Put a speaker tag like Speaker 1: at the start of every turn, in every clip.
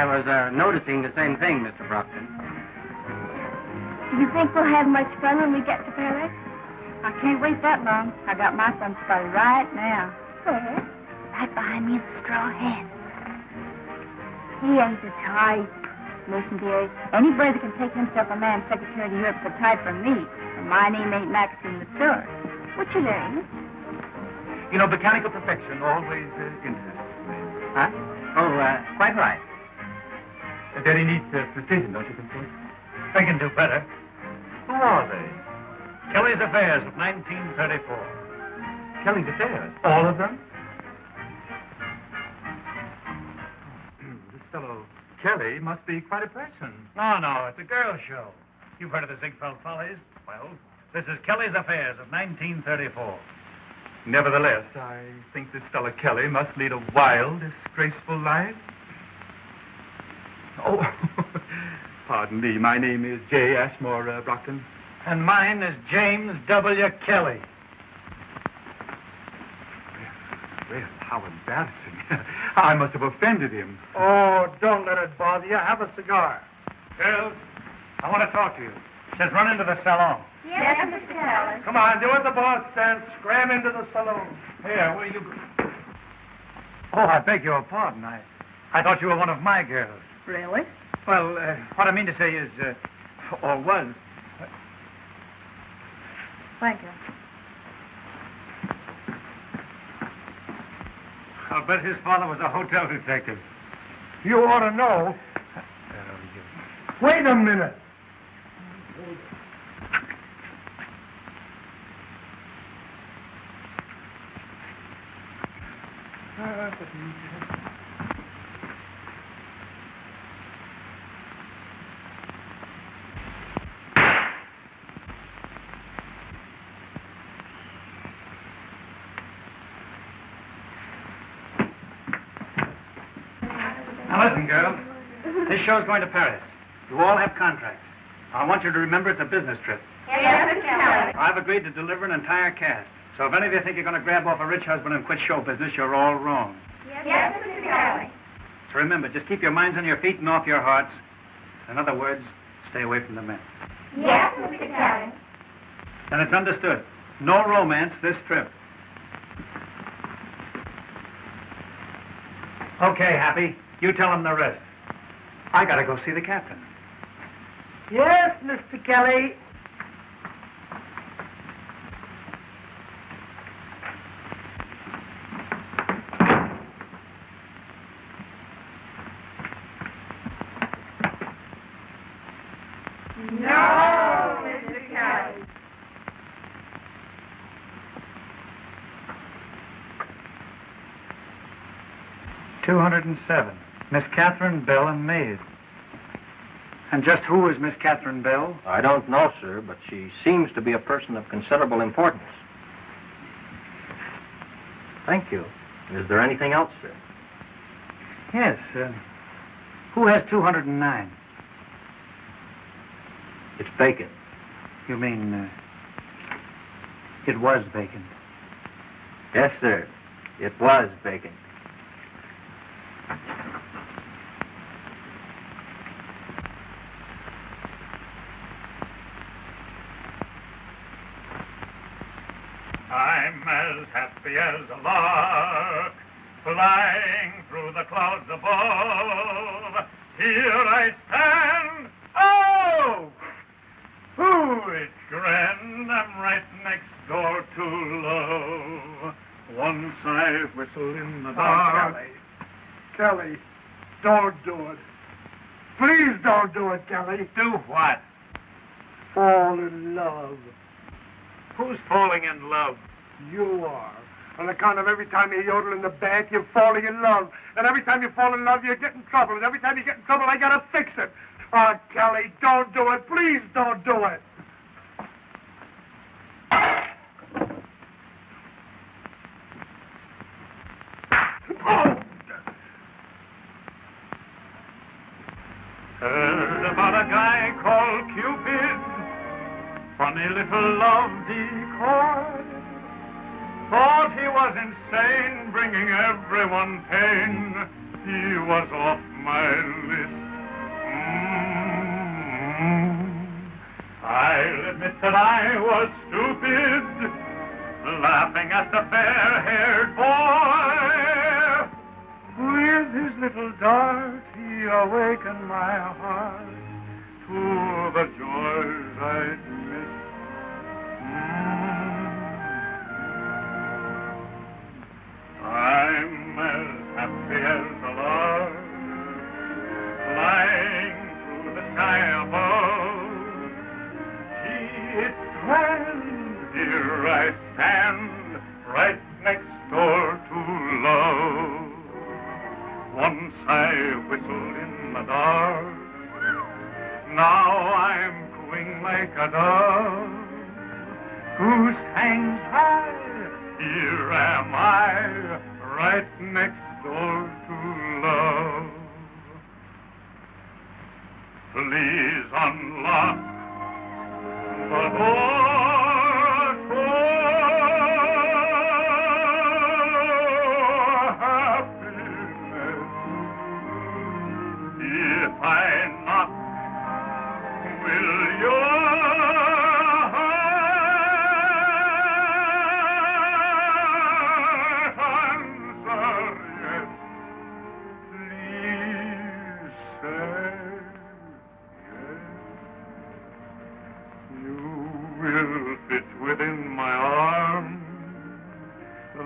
Speaker 1: was noticing the same thing, Mr. Brockton.
Speaker 2: Do you think we'll have much fun when we get to Paris?
Speaker 3: I can't wait that long. I got my fun started right now.
Speaker 2: Where?
Speaker 3: Right behind me in the straw hat.
Speaker 2: He ain't the type.
Speaker 3: Listen, dearie, any boy that can take himself a man secretary to Europe's a type for me. And my name ain't Maxine Latour.
Speaker 2: What's your name?
Speaker 4: You know, mechanical perfection always interests me.
Speaker 1: Huh? Oh, quite right.
Speaker 4: Very neat precision, don't you think so? I can do better. Who are they?
Speaker 5: Kelly's Affairs of 1934.
Speaker 4: Kelly's Affairs? All of them? This fellow Kelly must be quite a person.
Speaker 5: No, it's a girl show. You've heard of the Ziegfeld Follies? Well, this is Kelly's Affairs of 1934.
Speaker 4: Nevertheless, I think this fellow Kelly must lead a wild, disgraceful life. Oh, pardon me. My name is J. Ashmore Brockton.
Speaker 5: And mine is James W. Kelly.
Speaker 4: Well, how embarrassing. I must have offended him.
Speaker 6: Oh, don't let it bother you. Have a cigar.
Speaker 5: Girls, I want to talk to you. Says run into the salon.
Speaker 2: Yes, Mr. Kelly.
Speaker 6: Come on, do what the boss says. Scram into the saloon.
Speaker 5: Here, where you... Oh, I beg your pardon. I thought you were one of my girls.
Speaker 3: Really?
Speaker 5: Well, what I mean to say is, or was...
Speaker 3: Thank you.
Speaker 5: I'll bet his father was a hotel detective.
Speaker 6: You ought to know. Wait a minute.
Speaker 5: Now listen, girls. This show's going to Paris. You all have contracts. I want you to remember it's a business trip.
Speaker 2: Yes, Mr. Kelly.
Speaker 5: I've agreed to deliver an entire cast. So if any of you think you're going to grab off a rich husband and quit show business, you're all wrong.
Speaker 2: Yes, Mr. Kelly.
Speaker 5: So remember, just keep your minds on your feet and off your hearts. In other words, stay away from the men.
Speaker 2: Yes, Mr. Kelly.
Speaker 5: Then it's understood. No romance this trip. Okay, Happy. You tell him the rest. I gotta go see the captain.
Speaker 6: Yes, Mr. Kelly.
Speaker 2: No, Mr. Kelly.
Speaker 5: $207. Miss Catherine Bell and maid. And just who is Miss Catherine Bell?
Speaker 7: I don't know, sir, but she seems to be a person of considerable importance. Thank you. Is there anything else, sir?
Speaker 5: Yes. Who has 209?
Speaker 7: It's vacant.
Speaker 5: You mean, it was vacant?
Speaker 7: Yes, sir. It was vacant.
Speaker 5: I'm as happy as a lark, flying through the clouds above. Here I stand. Oh! Ooh, it's grand. I'm right next door to love. Once I whistle in the dark.
Speaker 6: Kelly, don't do it. Please don't do it, Kelly.
Speaker 5: Do what?
Speaker 6: Fall in love.
Speaker 5: Who's falling in love?
Speaker 6: You are. On account of every time you yodel in the back, you're falling in love. And every time you fall in love, you get in trouble. And every time you get in trouble, I gotta fix it. Oh, Kelly, don't do it. Please don't do it. Oh!
Speaker 5: Heard about a guy called Cupid, funny little love decoy. Thought he was insane, bringing everyone pain. He was off my list. I'll admit that I was stupid, laughing at the fair-haired boy. With his little dart, he awakened my heart to the joys I'd missed. I'm as happy as a lark, flying through the sky above. Gee, it's grand, here I stand, right next door to love. Once I whistled in the dark, now I'm cooing like a dove. Goose hangs high, here am I, right next door to love. Please unlock the door to happiness. If I knock, will your within my arm,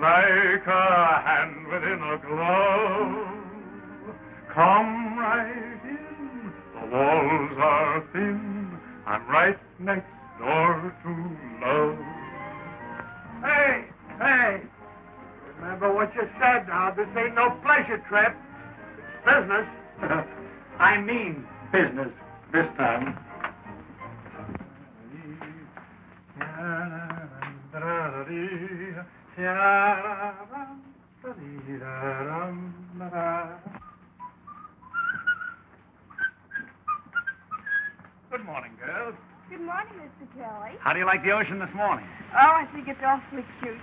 Speaker 5: like a hand within a glove. Come right in, the walls are thin, I'm right next door to love.
Speaker 6: Hey, hey, remember what you said now. This ain't no pleasure trip. It's business.
Speaker 4: I mean business this time. Good morning, girls.
Speaker 2: Good morning, Mr. Kelly.
Speaker 4: How do you like the ocean this morning?
Speaker 2: Oh, I think it's awfully cute.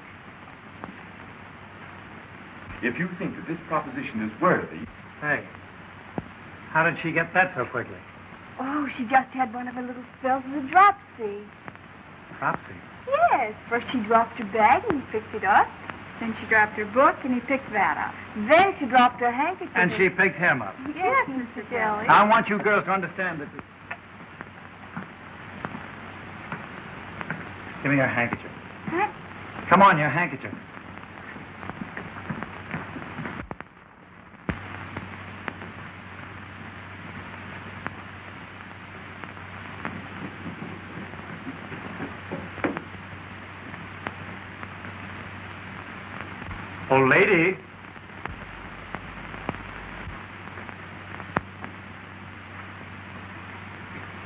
Speaker 8: If you think that this proposition is worthy...
Speaker 4: Hey, how did she get that so quickly?
Speaker 2: Oh, she just had one of her little spells of the dropsy.
Speaker 4: Dropsy?
Speaker 2: Yes. First she dropped her bag and he picked it up. Then she dropped her book and he picked that up. Then she dropped her handkerchief.
Speaker 4: And she picked him up.
Speaker 2: Yes, Mr. Kelly.
Speaker 4: I want you girls to understand that... Give me your handkerchief.
Speaker 2: Huh?
Speaker 4: Come on, your handkerchief. Old lady.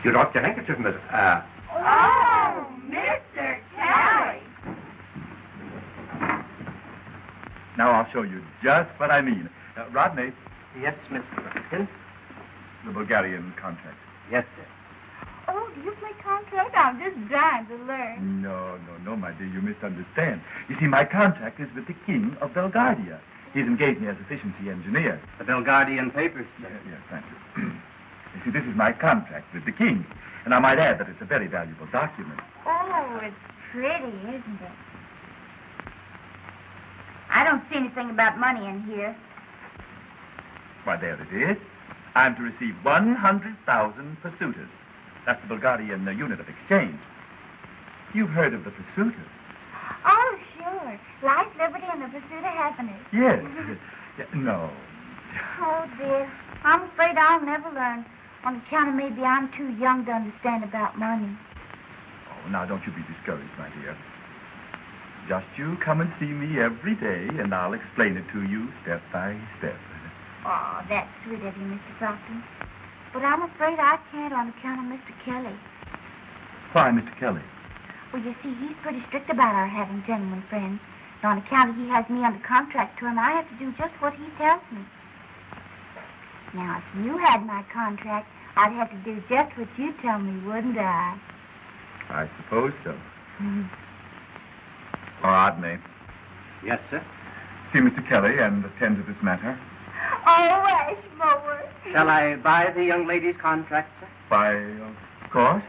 Speaker 8: You dropped your handkerchief, miss.
Speaker 2: Oh, Mr. Kelly.
Speaker 8: Now I'll show you just what I mean. Rodney,
Speaker 1: Yes, Mr. Ruskin.
Speaker 8: the Bulgarian contract.
Speaker 1: Yes, sir.
Speaker 2: Oh, do you play contract? I'm just dying to learn.
Speaker 8: No, my dear, you misunderstand. You see, my contract is with the King of Belgardia. He's engaged me as efficiency engineer.
Speaker 1: The Belgardian papers, sir.
Speaker 8: Yes, thank you. You see, this is my contract with the King. And I might add that it's a very valuable document.
Speaker 3: Oh, it's pretty, isn't it? I don't see anything about money in here.
Speaker 8: Why, there it is. I'm to receive 100,000 pursuiters. That's the Bulgarian unit of exchange. You've heard of the pursuiters?
Speaker 3: Oh, sure. Life, liberty, and the pursuit of happiness.
Speaker 8: Yes. No.
Speaker 3: Oh, dear. I'm afraid I'll never learn. On account of maybe I'm too young to understand about money.
Speaker 8: Oh, now, don't you be discouraged, my dear. Just you come and see me every day, and I'll explain it to you step by step.
Speaker 3: Oh, that's sweet of you, Mr. Proctor. But I'm afraid I can't on account of Mr. Kelly.
Speaker 8: Why, Mr. Kelly?
Speaker 3: Well, you see, he's pretty strict about our having gentlemen friends. And on account of he has me under contract to him, I have to do just what he tells me. Now, if you had my contract, I'd have to do just what you tell me, wouldn't I?
Speaker 8: I suppose so. Rodney,
Speaker 1: Yes, sir.
Speaker 8: see Mr. Kelly and attend to this matter.
Speaker 3: Oh, Ashmore.
Speaker 1: Shall I buy the young lady's contract, sir?
Speaker 8: Why, of course.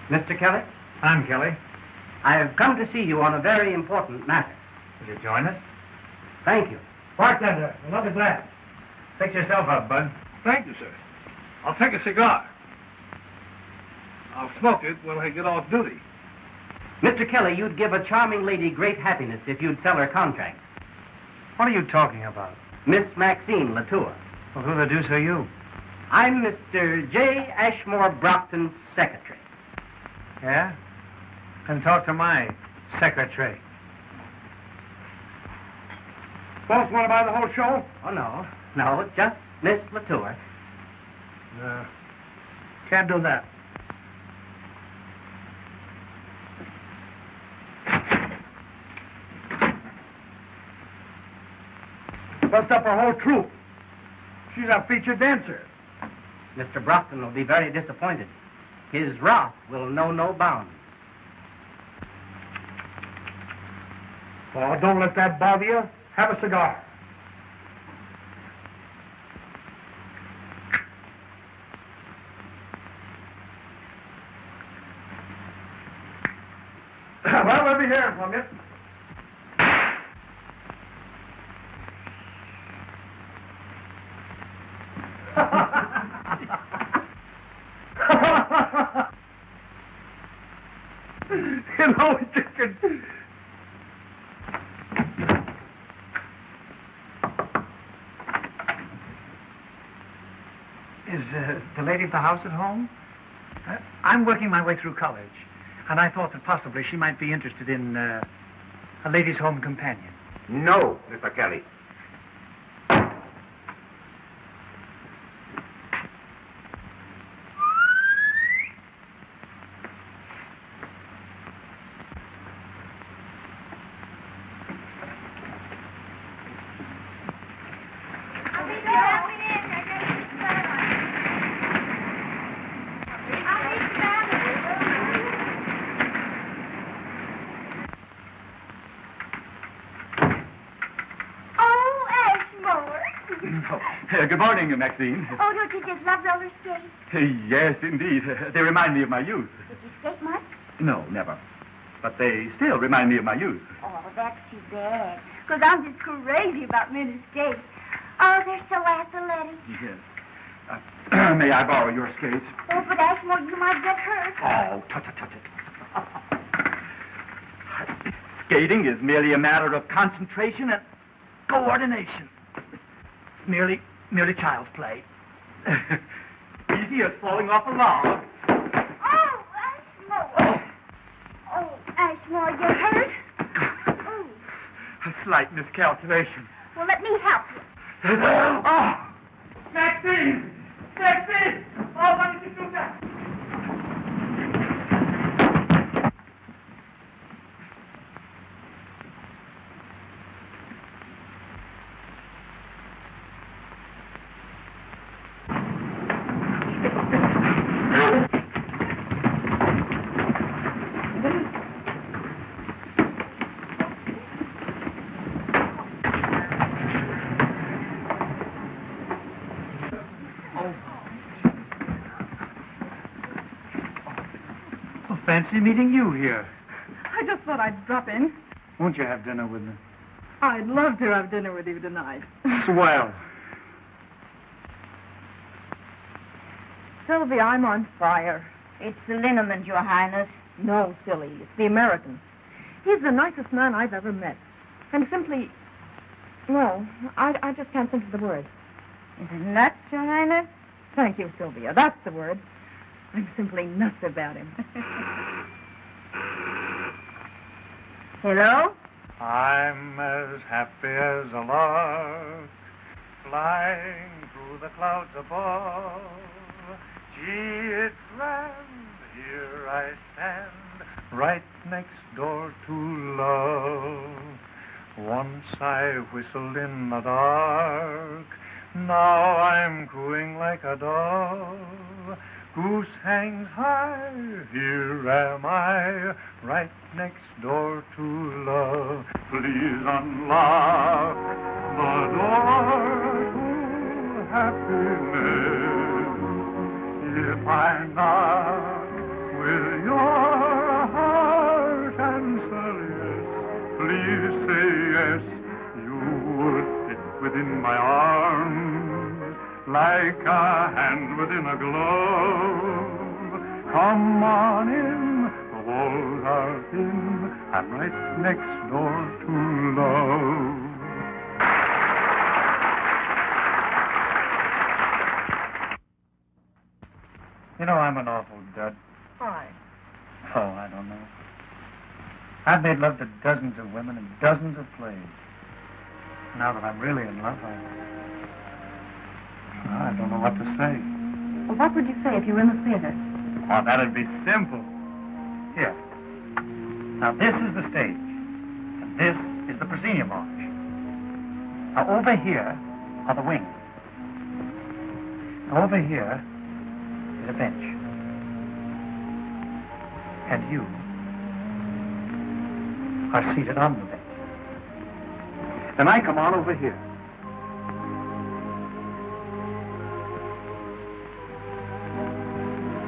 Speaker 1: Mr. Kelly,
Speaker 4: I'm Kelly.
Speaker 1: I have come to see you on a very important matter.
Speaker 4: Will you join us?
Speaker 1: Thank you.
Speaker 4: Bartender, another glass. Fix yourself up, bud.
Speaker 6: Thank you, sir. I'll take a cigar. I'll smoke it when I get off duty.
Speaker 1: Mr. Kelly, you'd give a charming lady great happiness if you'd sell her contract.
Speaker 4: What are you talking about?
Speaker 1: Miss Maxine Latour.
Speaker 4: Well, who the deuce are you?
Speaker 1: I'm Mr. J. Ashmore Brockton's secretary.
Speaker 4: Yeah? Then talk to my secretary.
Speaker 6: Boss want to buy the whole show?
Speaker 1: Oh, no, just Miss Latour.
Speaker 6: No. Can't do that. Bust up our whole troupe. She's a featured dancer.
Speaker 1: Mr. Brockton will be very disappointed. His wrath will know no bounds.
Speaker 6: Oh, don't let that bother you. Have a cigar. Well, let me hear from you. You know, chicken.
Speaker 4: Is the lady of the house at home? I'm working my way through college, and I thought that possibly she might be interested in a ladies' home companion.
Speaker 7: No, Mr. Kelly.
Speaker 8: Good morning, Maxine.
Speaker 3: Oh, don't you just love roller skates?
Speaker 8: Yes, indeed. They remind me of my youth.
Speaker 3: Did you skate much?
Speaker 8: No, never. But they still remind me of my youth.
Speaker 3: Oh, that's too bad. Because I'm just crazy about mini skates. Oh, they're so athletic.
Speaker 8: Yes. May I borrow your skates?
Speaker 3: Oh, but Ashmore, you might get hurt.
Speaker 8: Oh, touch it. Skating is merely a matter of concentration and coordination. It's merely child's play. Easy as falling off a log.
Speaker 3: Oh, Ashmore. Oh, Ashmore, you hurt? Oh.
Speaker 8: A slight miscalculation.
Speaker 3: Well, let me help you.
Speaker 8: Oh!
Speaker 6: Maxine! Maxine! Oh, why did you do that?
Speaker 4: Fancy meeting you here.
Speaker 9: I just thought I'd drop in.
Speaker 4: Won't you have dinner with me?
Speaker 9: I'd love to have dinner with you tonight.
Speaker 4: Swell.
Speaker 9: Sylvia, I'm on fire.
Speaker 2: It's the liniment, Your Highness.
Speaker 9: No, silly. It's the American. He's the nicest man I've ever met. And simply, well, I just can't think of the word.
Speaker 2: Is it nuts, Your Highness?
Speaker 9: Thank you, Sylvia. That's the word. I'm simply nuts about him.
Speaker 2: Hello?
Speaker 5: I'm as happy as a lark, flying through the clouds above. Gee, it's grand, here I stand, right next door to love. Once I whistled in the dark, now I'm cooing like a dove.
Speaker 6: Goose hangs high, here am I, right next door to love. Please unlock the door to happiness. If I knock with your heart answer yes, please say yes. You would fit within my arms like a hand within a glove. Come on in, the walls are thin, I'm right next door to love. You know, I'm an awful dud.
Speaker 9: Why?
Speaker 6: Oh, I don't know. I've made love to dozens of women in dozens of plays. Now that I'm really in love, I don't know what to say.
Speaker 9: Well, what would you say if you were in the theater?
Speaker 6: Oh, that'd be simple. Here. Now, this is the stage, and this is the proscenium arch. Now, over here are the wings. Now, over here is a bench. And you are seated on the bench. Then I come on over here.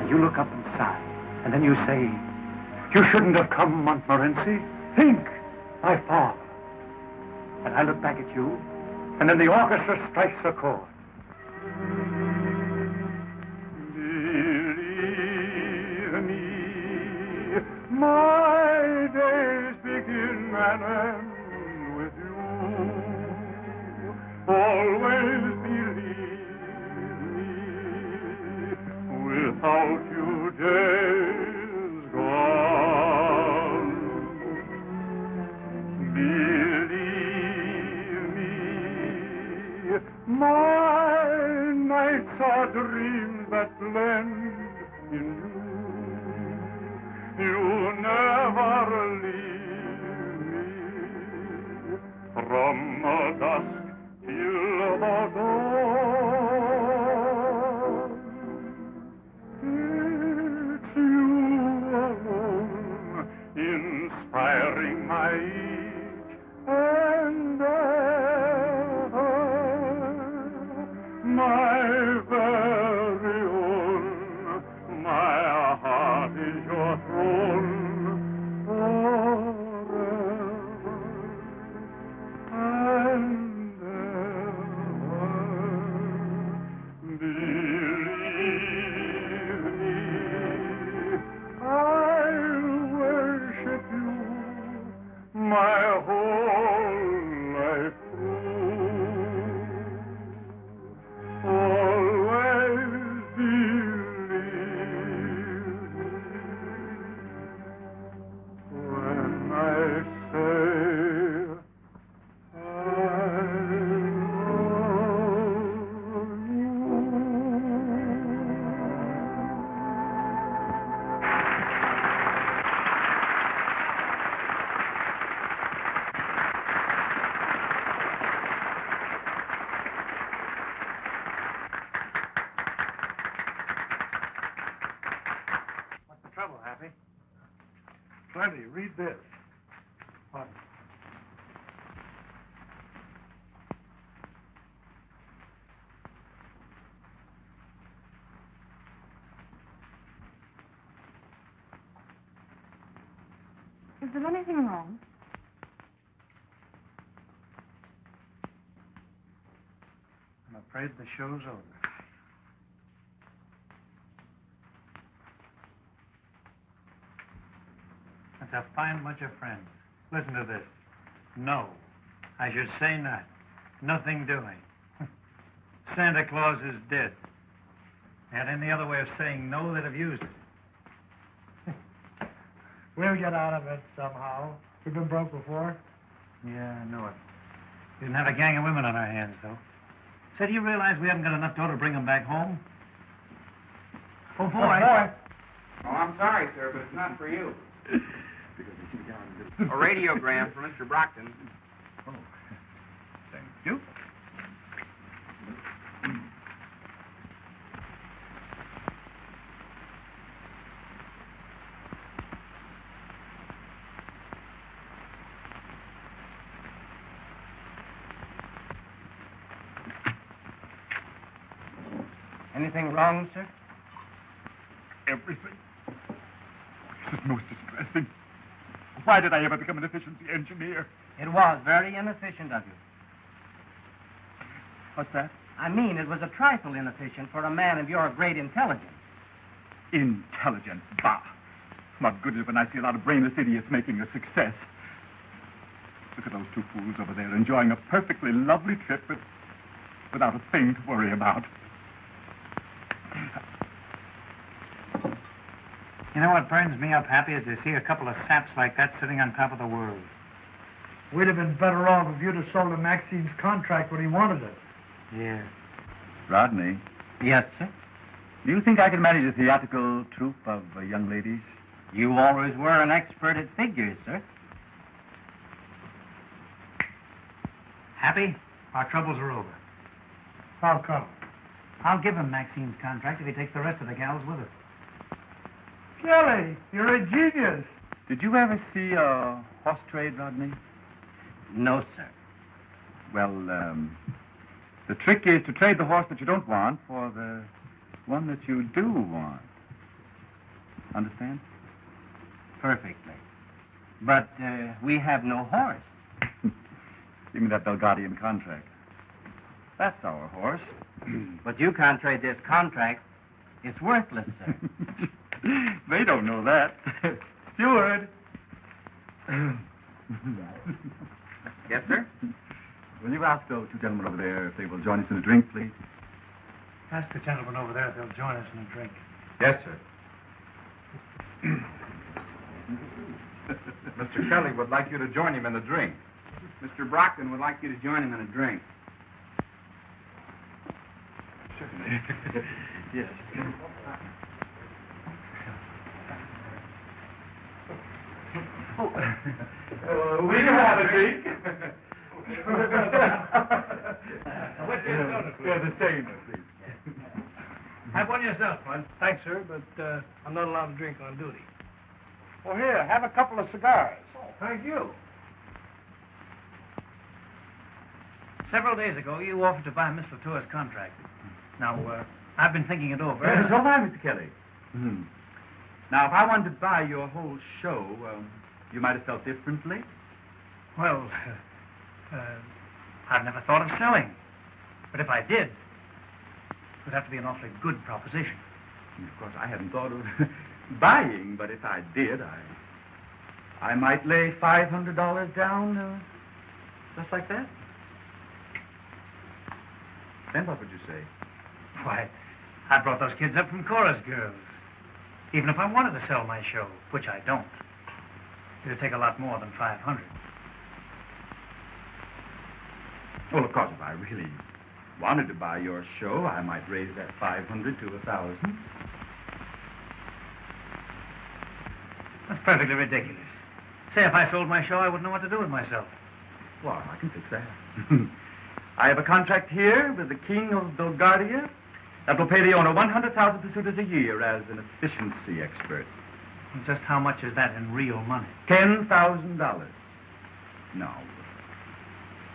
Speaker 6: And you look up and sigh. And then you say, "You shouldn't have come, Montmorency. Think, my father." And I look back at you, and then the orchestra strikes a chord. Believe me, my days begin and end with you. Always believe me, without you days gone. Believe me, my nights are dreams that blend in you. You never leave me from the dusk till the dawn. It's you alone, inspiring my each and ever, my very own. My heart is your throne forever and ever. Believe me, I'll worship you my whole life through. Always believe when I say I love you. What's the trouble, Happy? Plenty. Read this. What?
Speaker 9: Is there anything wrong?
Speaker 6: I'm afraid the show's over. That's a fine bunch of friends. Listen to this. No. I should say not. Nothing doing. Santa Claus is dead. And any other way of saying no, they'd have used it. We'll get out of it somehow. We've been broke before. Yeah, I know it. Didn't have a gang of women on our hands, though. So do you realize we haven't got enough dough to bring them back home? Oh, boy.
Speaker 1: Oh, I'm sorry, sir, but it's not for you. A radiogram for Mr. Brockton.
Speaker 8: Oh, thank you.
Speaker 1: Anything wrong, sir?
Speaker 8: Everything. This is most distressing. Why did I ever become an efficiency engineer?
Speaker 1: It was very inefficient of you.
Speaker 8: What's that?
Speaker 1: I mean, it was a trifle inefficient for a man of your great intelligence.
Speaker 8: Intelligence. Bah. What good is it when I see a lot of brainless idiots making a success? Look at those two fools over there enjoying a perfectly lovely trip without a thing to worry about.
Speaker 4: You know what burns me up happy is to see a couple of saps like that sitting on top of the world.
Speaker 6: We'd have been better off if you'd have sold him Maxine's contract when he wanted it.
Speaker 4: Yeah.
Speaker 8: Rodney,
Speaker 1: Yes, sir.
Speaker 8: do you think I can manage a theatrical troupe of young ladies?
Speaker 1: You always were an expert at figures, sir.
Speaker 4: Happy? Our troubles are over.
Speaker 6: How come?
Speaker 4: I'll give him Maxine's contract if he takes the rest of the gals with her.
Speaker 6: Kelly, you're a genius.
Speaker 8: Did you ever see a horse trade, Rodney?
Speaker 1: No, sir.
Speaker 8: Well, the trick is to trade the horse that you don't want for the one that you do want. Understand?
Speaker 1: Perfectly. But we have no horse.
Speaker 8: Give me that Belgadian contract. That's our horse.
Speaker 1: But you can't trade this contract. It's worthless, sir.
Speaker 8: They don't know that. Steward.
Speaker 1: Yes, sir?
Speaker 8: Will you ask those two gentlemen over there if they will join us in a drink, please?
Speaker 4: Ask the gentleman over there if they'll join us in a drink.
Speaker 8: Yes, sir.
Speaker 10: Mr. Kelly would like you to join him in a drink. Mr. Brockton would like you to join him in a drink.
Speaker 8: Yes.
Speaker 10: We have a drink.
Speaker 8: Yeah, the same, please.
Speaker 4: Have one yourself, Bud.
Speaker 6: Thanks, sir, but I'm not allowed to drink on duty. Well, here, have a couple of cigars. Thank you.
Speaker 4: Several days ago, you offered to buy Miss Latour's contract. Now, I've been thinking it over.
Speaker 8: So have I, Mr. Kelly. Now, if I wanted to buy your whole show, you might have felt differently.
Speaker 4: Well, I've never thought of selling. But if I did, it would have to be an awfully good proposition.
Speaker 8: Of course, I hadn't thought of buying, but if I did, I might lay $500 down, just like that. Then what would you say?
Speaker 4: Why, I brought those kids up from Chorus Girls. Even if I wanted to sell my show, which I don't, it would take a lot more than $500.
Speaker 8: Well, of course, if I really wanted to buy your show, I might raise that $500 to $1,000.
Speaker 4: That's perfectly ridiculous. Say, if I sold my show, I wouldn't know what to do with myself.
Speaker 8: Well, I can fix that. I have a contract here with the King of Belgardia that will pay the owner 100,000 pursuiters a year as an efficiency expert.
Speaker 4: And just how much is that in real money?
Speaker 8: $10,000. Now,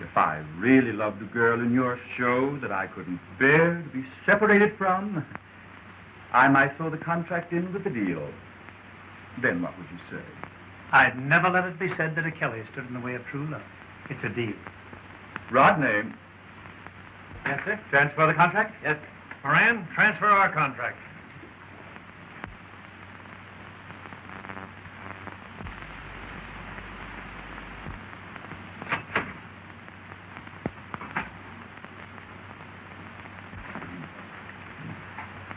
Speaker 8: if I really loved a girl in your show that I couldn't bear to be separated from, I might throw the contract in with the deal. Then what would you say?
Speaker 4: I'd never let it be said that a Kelly stood in the way of true love. It's a deal.
Speaker 8: Rodney.
Speaker 4: Yes, sir?
Speaker 8: Transfer the contract?
Speaker 4: Yes. Moran, transfer our contract.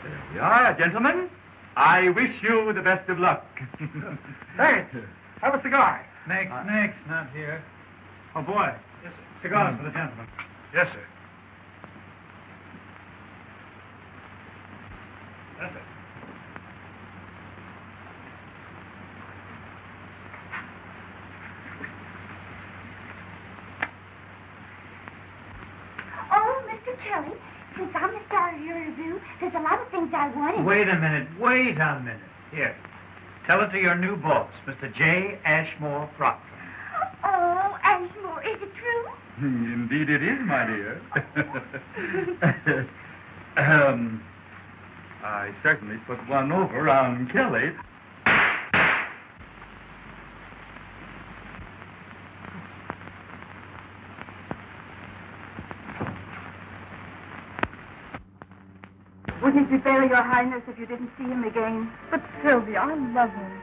Speaker 8: There we are, gentlemen. I wish you the best of luck.
Speaker 6: Hey, have a cigar.
Speaker 4: Next, not here. Oh, boy. Yes, sir. Cigars for the gentleman.
Speaker 6: Yes, sir.
Speaker 4: That's it.
Speaker 3: Oh, Mr. Kelly, since I'm the star of your review, there's a lot of things I wanted.
Speaker 4: Wait a minute. Here. Tell it to your new boss, Mr. J. Ashmore Proctor.
Speaker 3: Oh, Ashmore, is it true?
Speaker 8: Indeed it is, my dear. I certainly put one over on Kelly.
Speaker 2: Wouldn't it be better, Your Highness, if you didn't see him again?
Speaker 9: But, Sylvia, I love him.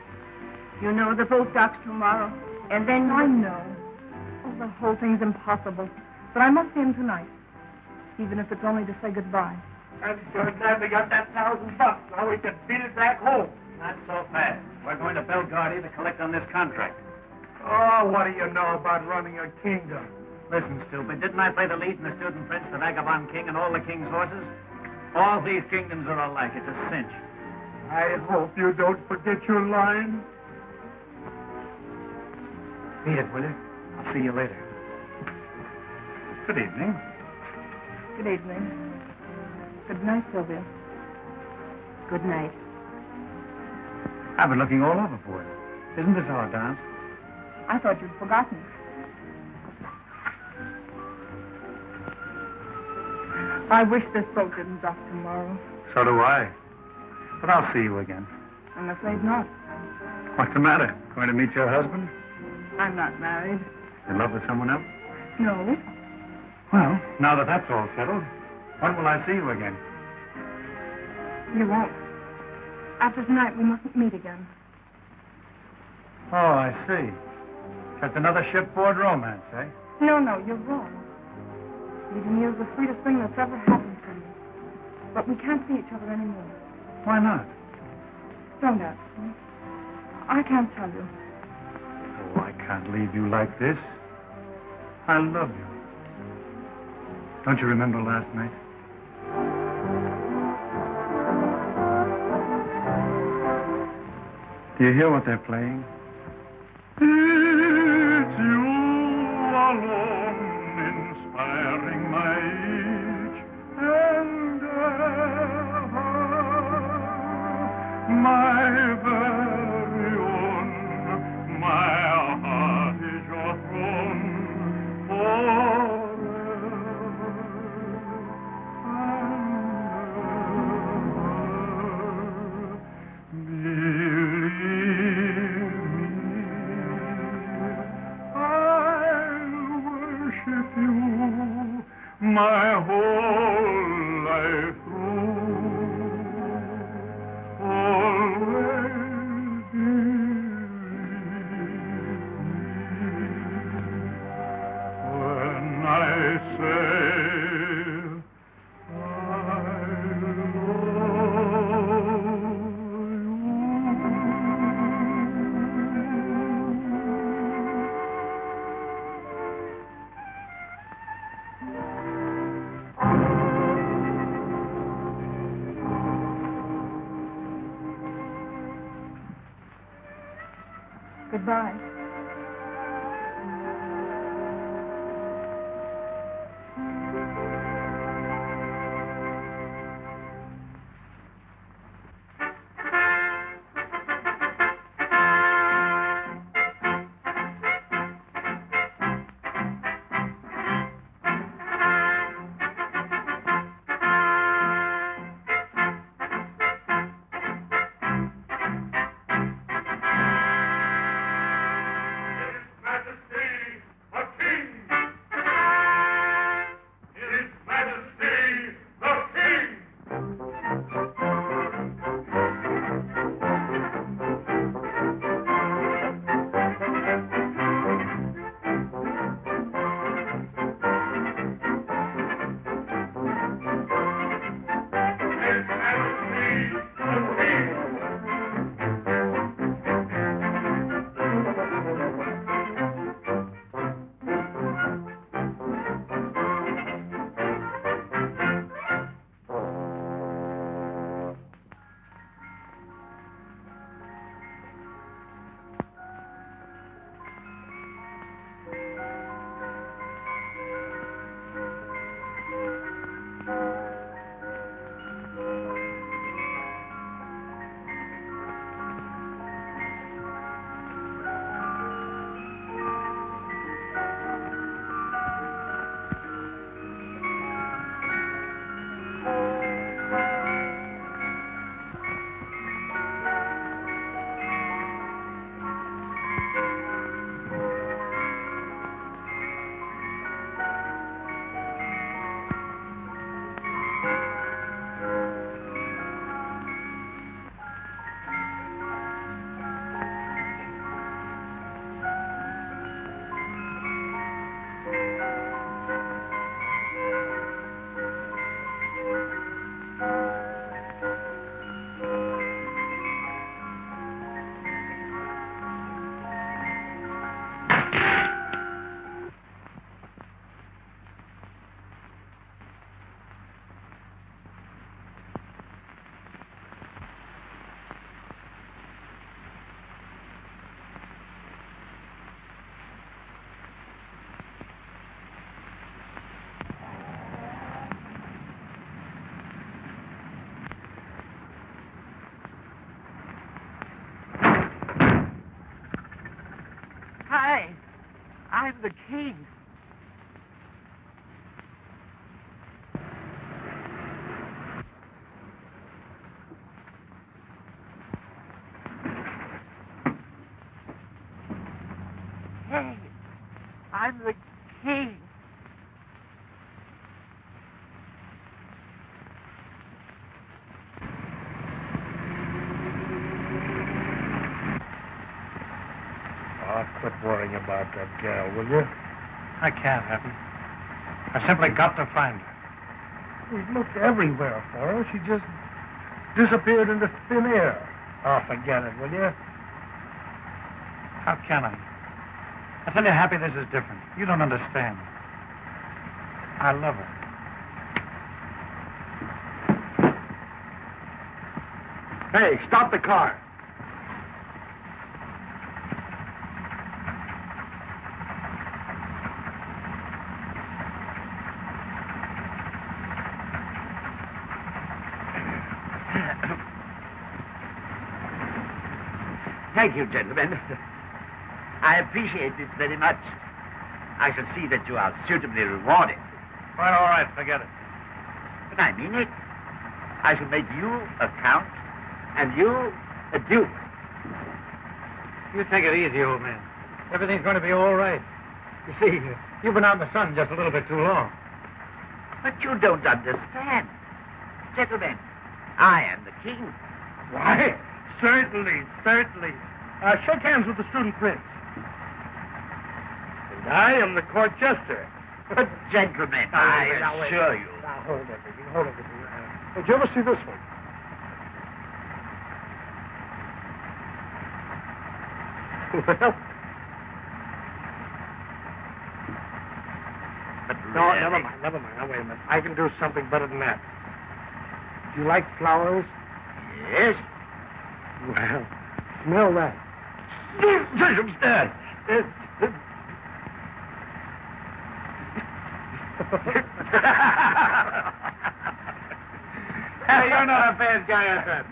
Speaker 2: You know the boat docks tomorrow, and then...
Speaker 9: I know. Oh, the whole thing's impossible. But I must see him tonight, even if it's only to say goodbye.
Speaker 6: I'm so glad we got that $1,000. Now we can beat it back home.
Speaker 7: Not so fast. We're going to Belgardie to collect on this contract.
Speaker 6: Oh, what do you know about running a kingdom?
Speaker 7: Listen, stupid, didn't I play the lead in The Student Prince, The Vagabond King, and All the King's Horses? All these kingdoms are alike. It's a cinch.
Speaker 6: I hope you don't forget your line.
Speaker 4: Beat it, will you? I'll see you later. Good evening.
Speaker 9: Good evening. Good night, Sylvia.
Speaker 2: Good night.
Speaker 4: I've been looking all over for you. Isn't this our dance?
Speaker 9: I thought you'd forgotten. I wish this boat didn't dock tomorrow.
Speaker 4: So do I. But I'll see you again.
Speaker 9: I'm afraid not.
Speaker 4: What's the matter? Going to meet your husband?
Speaker 9: I'm not married.
Speaker 4: In love with someone else?
Speaker 9: No.
Speaker 4: Well, now that that's all settled, when will I see you again?
Speaker 9: You won't. After tonight, we mustn't meet again.
Speaker 4: Oh, I see. Just another shipboard romance, eh?
Speaker 9: No, you're wrong. Meeting you is the sweetest thing that's ever happened to me. But we can't see each other anymore.
Speaker 4: Why not?
Speaker 9: Don't ask me. I can't tell you.
Speaker 4: Oh, I can't leave you like this. I love you. Don't you remember last night? Do you hear what they're playing?
Speaker 5: It's you alone inspiring my each and ever, my very own. My heart is your throne forever and ever. Believe my whole life through, always when I say I love
Speaker 9: Goodbye.
Speaker 6: Hi. I'm the king. Hey, I'm the king.
Speaker 11: Oh, quit worrying about that gal, will you?
Speaker 4: I can't, Happy. I simply got to find her.
Speaker 11: We've looked everywhere for her. She just disappeared into thin air. Oh, forget it, will you?
Speaker 4: How can I? I tell you, Happy, this is different. You don't understand. I love her.
Speaker 11: Hey, stop the car.
Speaker 12: Thank you, gentlemen. I appreciate this very much. I shall see that you are suitably rewarded.
Speaker 4: Well, all right, forget it.
Speaker 12: But I mean it. I shall make you a count and you a duke.
Speaker 4: You take it easy, old man. Everything's going to be all right. You see, you've been out in the sun just a little bit too long.
Speaker 12: But you don't understand. Gentlemen, I am the king.
Speaker 11: Why? Certainly, certainly. Shake hands with the student prince. And I am the court jester.
Speaker 12: But gentlemen, I assure you.
Speaker 11: Now, hold everything, hold everything. Did you ever see this one? Well,
Speaker 12: But
Speaker 11: no,
Speaker 12: really,
Speaker 11: never mind. Now, wait a minute. I can do something better than that. Do you like flowers?
Speaker 12: Yes.
Speaker 11: Well, smell that.
Speaker 12: Hey, you're not a bad guy at that.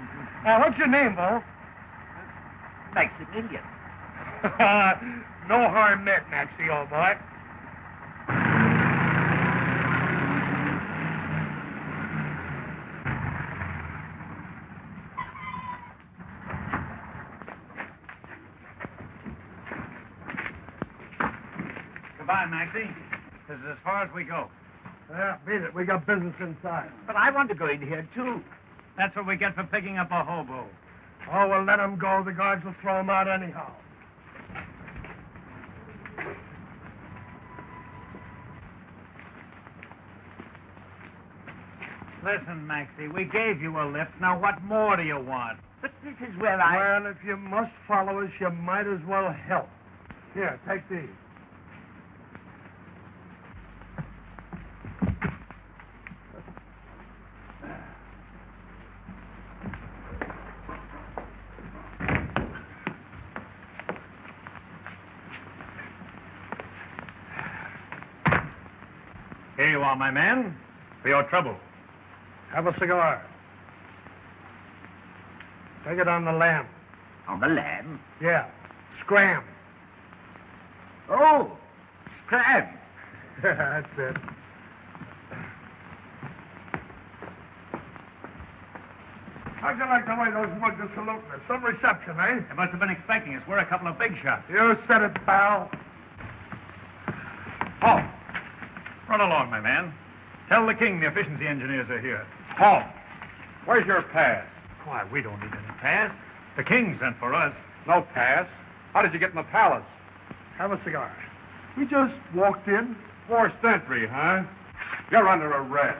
Speaker 11: What's your name, Bo?
Speaker 12: Maximilian.
Speaker 11: No harm met, Maxie, old boy.
Speaker 4: Goodbye, Maxie. This is as far as we go.
Speaker 11: Yeah, beat it. We got business inside.
Speaker 12: But I want to go in here, too.
Speaker 4: That's what we get for picking up a hobo.
Speaker 11: Oh, well, let him go. The guards will throw him out anyhow.
Speaker 4: Listen, Maxie, we gave you a lift. Now, what more do you want?
Speaker 12: But this is where I...
Speaker 11: Well, if you must follow us, you might as well help. Here, take these.
Speaker 4: Here you are, my man, for your trouble.
Speaker 11: Have a cigar. Take it on the lamb.
Speaker 12: On the lamb?
Speaker 11: Yeah. Scram.
Speaker 12: Oh, scram.
Speaker 11: That's it. How'd you like the way those mugs are saluting us? Some reception, eh?
Speaker 4: They must have been expecting us. We're a couple of big shots.
Speaker 11: You said it, pal.
Speaker 4: Halt. Run along, my man. Tell the king the efficiency engineers are here.
Speaker 10: Halt! Where's your pass?
Speaker 4: Why, we don't need any pass. The king sent for us.
Speaker 10: No pass. How did you get in the palace?
Speaker 11: Have a cigar. We just walked in.
Speaker 10: Forced entry, huh? You're under arrest.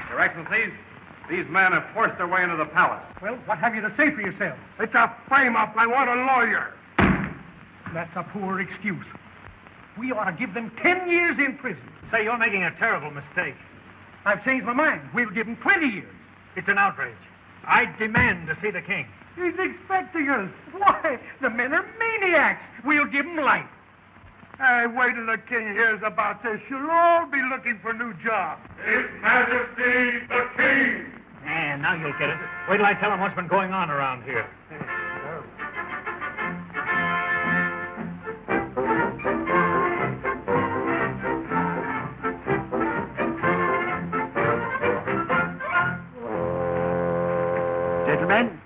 Speaker 10: Your Excellencies, these men have forced their way into the palace.
Speaker 11: Well, what have you to say for yourself? It's a frame-up. I want a lawyer. That's a poor excuse. We ought to give them 10 years in prison.
Speaker 4: Say, you're making a terrible mistake.
Speaker 11: I've changed my mind. We'll give them 20 years.
Speaker 4: It's an outrage. I demand to see the king.
Speaker 11: He's expecting us. Why? The men are maniacs. We'll give them life. Hey, wait till the king hears about this. You'll all be looking for new jobs.
Speaker 5: His Majesty the King.
Speaker 4: And now you'll get it. Wait till I tell him what's been going on around here.
Speaker 12: Gentlemen.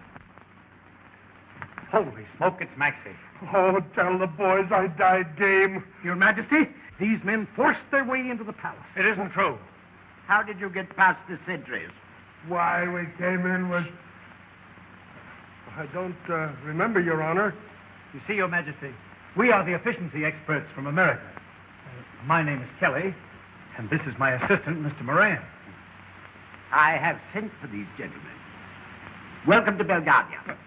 Speaker 4: Holy smoke, it's Maxie.
Speaker 6: Oh, tell the boys I died game.
Speaker 11: Your Majesty, these men forced their way into the palace.
Speaker 4: It isn't true.
Speaker 12: How did you get past the sentries?
Speaker 6: Why, we came in with... I don't remember, Your Honor.
Speaker 4: You see, Your Majesty, we are the efficiency experts from America. My name is Kelly, and this is my assistant, Mr. Moran.
Speaker 12: I have sent for these gentlemen. Welcome to Belgravia.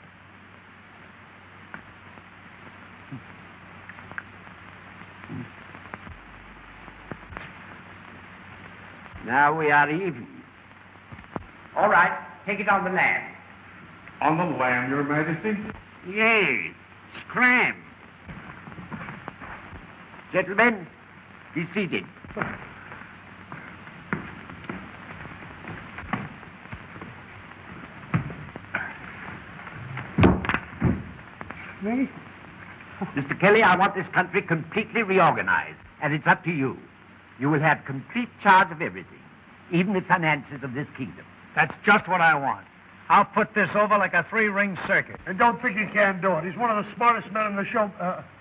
Speaker 12: Now we are even. All right, take it on the land.
Speaker 10: On the land, Your Majesty?
Speaker 12: Yes, scram. Gentlemen, be seated.
Speaker 6: Me?
Speaker 12: Mr. Kelly, I want this country completely reorganized, and it's up to you. You will have complete charge of everything, even the finances of this kingdom.
Speaker 4: That's just what I want. I'll put this over like a three-ring circuit.
Speaker 6: And don't think he can't do it. He's one of the smartest men in the show.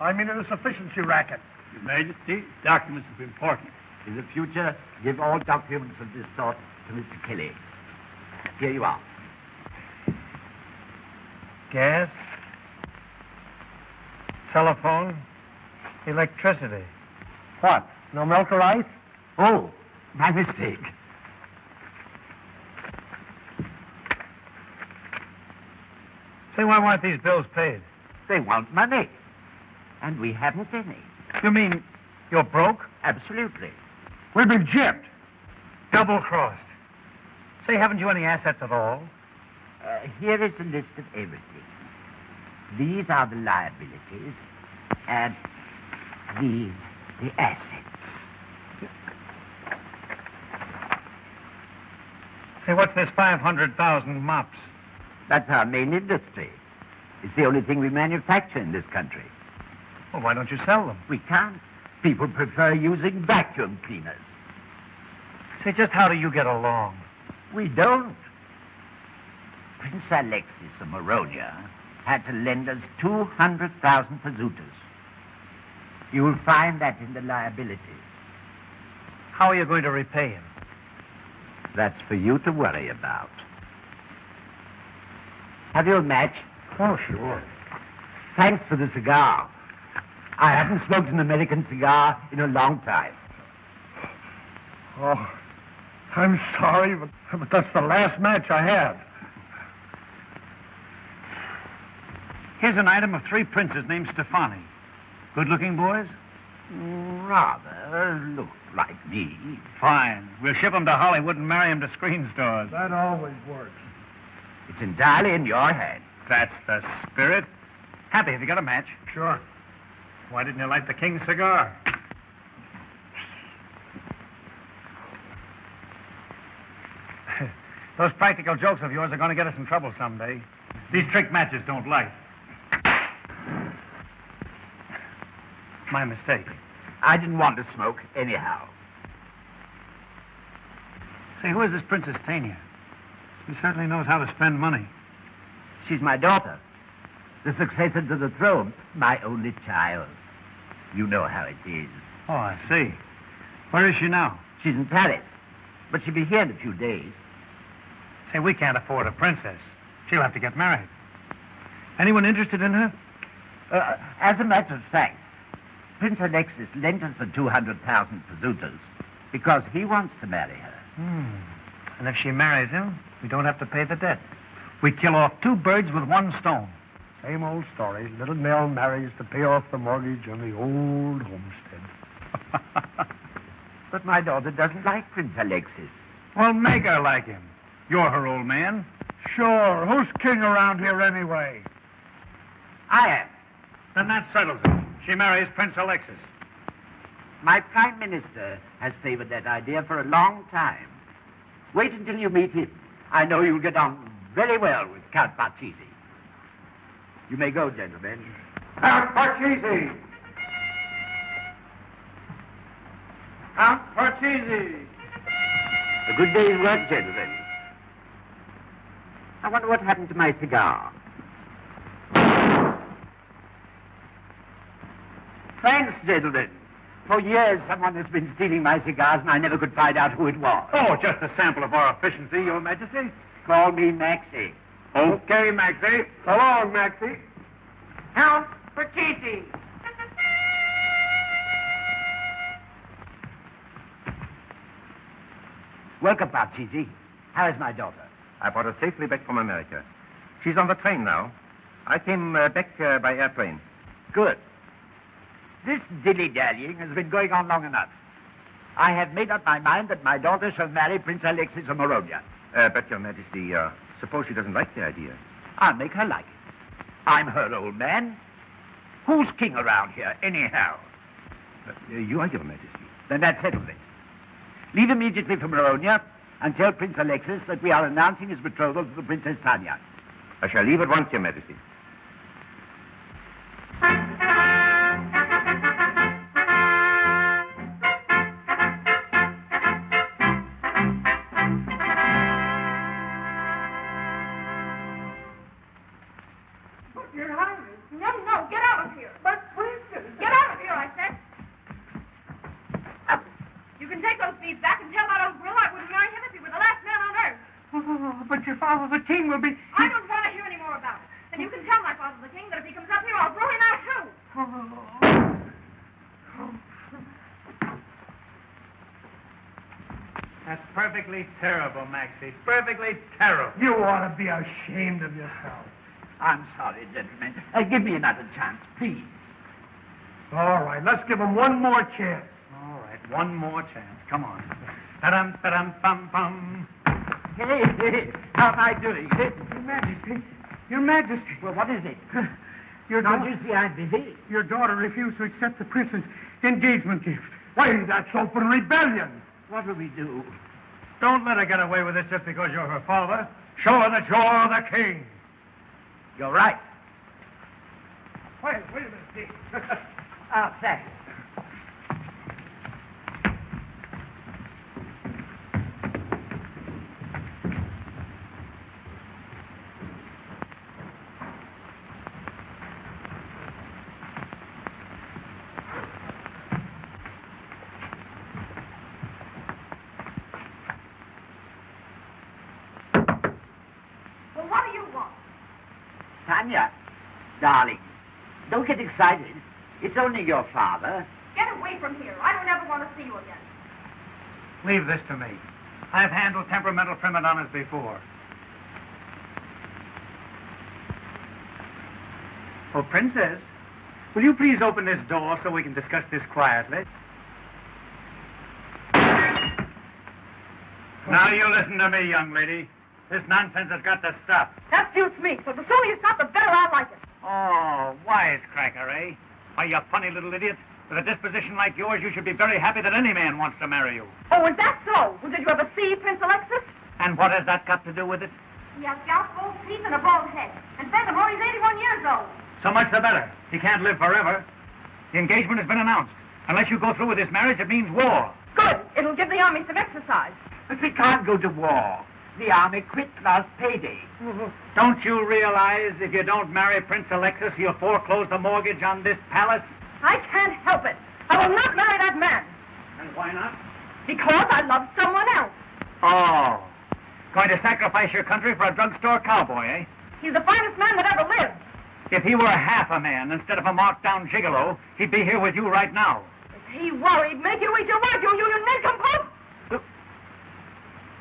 Speaker 6: In this efficiency racket.
Speaker 12: Your Majesty, documents of importance. In the future, give all documents of this sort to Mr. Kelly. Here you are.
Speaker 4: Gas, telephone, electricity.
Speaker 6: What? No milk or ice?
Speaker 12: Oh, my mistake.
Speaker 4: Say, why weren't these bills paid?
Speaker 12: They want money, and we haven't any.
Speaker 4: You mean you're broke?
Speaker 12: Absolutely.
Speaker 6: We've been gypped.
Speaker 4: Double-crossed. Say, haven't you any assets at all?
Speaker 12: Here is a list of everything. These are the liabilities, and these the assets.
Speaker 4: Say, what's this 500,000 mops?
Speaker 12: That's our main industry. It's the only thing we manufacture in this country.
Speaker 4: Well, why don't you sell them?
Speaker 12: We can't. People prefer using vacuum cleaners.
Speaker 4: Say, just how do you get along?
Speaker 12: We don't. Prince Alexis of Moronia had to lend us 200,000 pesetas. You will find that in the liabilities.
Speaker 4: How are you going to repay him?
Speaker 12: That's for you to worry about. Have you a match?
Speaker 6: Oh, sure.
Speaker 12: Thanks for the cigar. I haven't smoked an American cigar in a long time.
Speaker 6: Oh, I'm sorry, but that's the last match I had.
Speaker 4: Here's an item of 3 princes named Stefani. Good-looking boys?
Speaker 12: Rather look like me.
Speaker 4: Fine. We'll ship them to Hollywood and marry them to screen stars.
Speaker 6: That always works.
Speaker 12: It's entirely in your hands.
Speaker 4: That's the spirit. Happy, have you got a match?
Speaker 6: Sure.
Speaker 4: Why didn't you light the king's cigar? Those practical jokes of yours are going to get us in trouble someday. These trick matches don't light. My mistake.
Speaker 12: I didn't want to smoke anyhow.
Speaker 4: Say, who is this Princess Tania? She certainly knows how to spend money.
Speaker 12: She's my daughter. The successor to the throne. My only child. You know how it is.
Speaker 4: Oh, I see. Where is she now?
Speaker 12: She's in Paris. But she'll be here in a few days.
Speaker 4: Say, we can't afford a princess. She'll have to get married. Anyone interested in her?
Speaker 12: As a matter of fact, Prince Alexis lent us the 200,000 pesetas because he wants to marry her.
Speaker 4: And if she marries him, we don't have to pay the debt. We kill off 2 birds with 1 stone.
Speaker 6: Same old story. Little Nell marries to pay off the mortgage on the old homestead.
Speaker 12: But my daughter doesn't like Prince Alexis.
Speaker 4: Well, make her like him. You're her old man.
Speaker 6: Sure. Who's king around here anyway?
Speaker 12: I am.
Speaker 4: Then that settles it. She marries Prince Alexis.
Speaker 12: My Prime Minister has favored that idea for a long time. Wait until you meet him. I know you'll get on very well with Count Parchesi. You may go, gentlemen.
Speaker 6: Count Parchesi! Count Parchesi!
Speaker 12: A good day's work, gentlemen. I wonder what happened to my cigar. Thanks, gentlemen. For years, someone has been stealing my cigars, and I never could find out who it was.
Speaker 7: Oh, just a sample of our efficiency, Your Majesty.
Speaker 12: Call me Maxie.
Speaker 7: Okay, Maxie.
Speaker 6: So long, Maxie.
Speaker 12: Help for Casey. Welcome, Parcheesi. How is my daughter?
Speaker 13: I brought her safely back from America. She's on the train now. I came back by airplane.
Speaker 12: Good. This dilly-dallying has been going on long enough. I have made up my mind that my daughter shall marry Prince Alexis of Moronia.
Speaker 13: But, Your Majesty, suppose she doesn't like the idea.
Speaker 12: I'll make her like it. I'm her old man. Who's king around here, anyhow?
Speaker 13: You are, Your Majesty.
Speaker 12: Then that settles it. Leave immediately for Moronia and tell Prince Alexis that we are announcing his betrothal to the Princess Tanya.
Speaker 13: I shall leave at once, Your Majesty.
Speaker 2: But, Your Highness. No, get out of here. But, Princess. Get out of here, I said. You can take those beads back and tell that old grill I wouldn't marry him if he were the last man on earth.
Speaker 11: Oh, but your father, the king, will be...
Speaker 2: I don't want to hear any more about it. And you can tell my father, the king, that if he comes up here, I'll throw him out, too.
Speaker 7: That's perfectly terrible, Maxie. Perfectly terrible.
Speaker 11: You ought to be ashamed of yourself.
Speaker 12: I'm sorry, gentlemen. Give me another chance, please.
Speaker 11: All right, let's give him one more chance.
Speaker 7: All right, one more chance. Come on. Ta-dum, ta-dum, bum-bum.
Speaker 12: Hey, how am I doing?
Speaker 11: Your Majesty. Your Majesty.
Speaker 12: Well, what is it?
Speaker 11: Your
Speaker 12: Don't
Speaker 11: daughter,
Speaker 12: you see I'm busy?
Speaker 11: your daughter refused to accept the prince's engagement gift. Why, that's open rebellion.
Speaker 12: What will we do?
Speaker 7: Don't let her get away with this just because you're her father. Show her that you're the king.
Speaker 12: You're right.
Speaker 11: Wait a minute, Dick.
Speaker 12: Thanks.
Speaker 2: Well, what do you want?
Speaker 12: Tanya, darling, don't get excited. It's only your father.
Speaker 2: Get away from here. I don't ever want to see you again.
Speaker 7: Leave this to me. I've handled temperamental prima donnas before. Oh, Princess, will you please open this door so we can discuss this quietly? Now you listen to me, young lady. This nonsense has got to stop.
Speaker 2: That suits me. So the sooner you stop, the better I'll like it.
Speaker 7: Oh, wisecracker, eh? Why, you funny little idiot. With a disposition like yours, you should be very happy that any man wants to marry you.
Speaker 2: Oh, is that so? Well, did you ever see Prince Alexis?
Speaker 7: And what has that got to do with it?
Speaker 2: He has gout, gold teeth, and a bald head. And furthermore, he's 81 years old.
Speaker 7: So much the better. He can't live forever. The engagement has been announced. Unless you go through with this marriage, it means war.
Speaker 2: Good. It'll give the army some exercise.
Speaker 12: But we can't go to war. The army quit last payday.
Speaker 7: Don't you realize if you don't marry Prince Alexis, he'll foreclose the mortgage on this palace?
Speaker 2: I can't help it. I will not marry that man.
Speaker 7: And why not?
Speaker 2: Because I love someone else.
Speaker 7: Oh. Going to sacrifice your country for a drugstore cowboy, eh?
Speaker 2: He's the finest man that ever lived.
Speaker 7: If he were half a man instead of a marked-down gigolo, he'd be here with you right now.
Speaker 2: If he worried, make you eat your words, you nincompoop.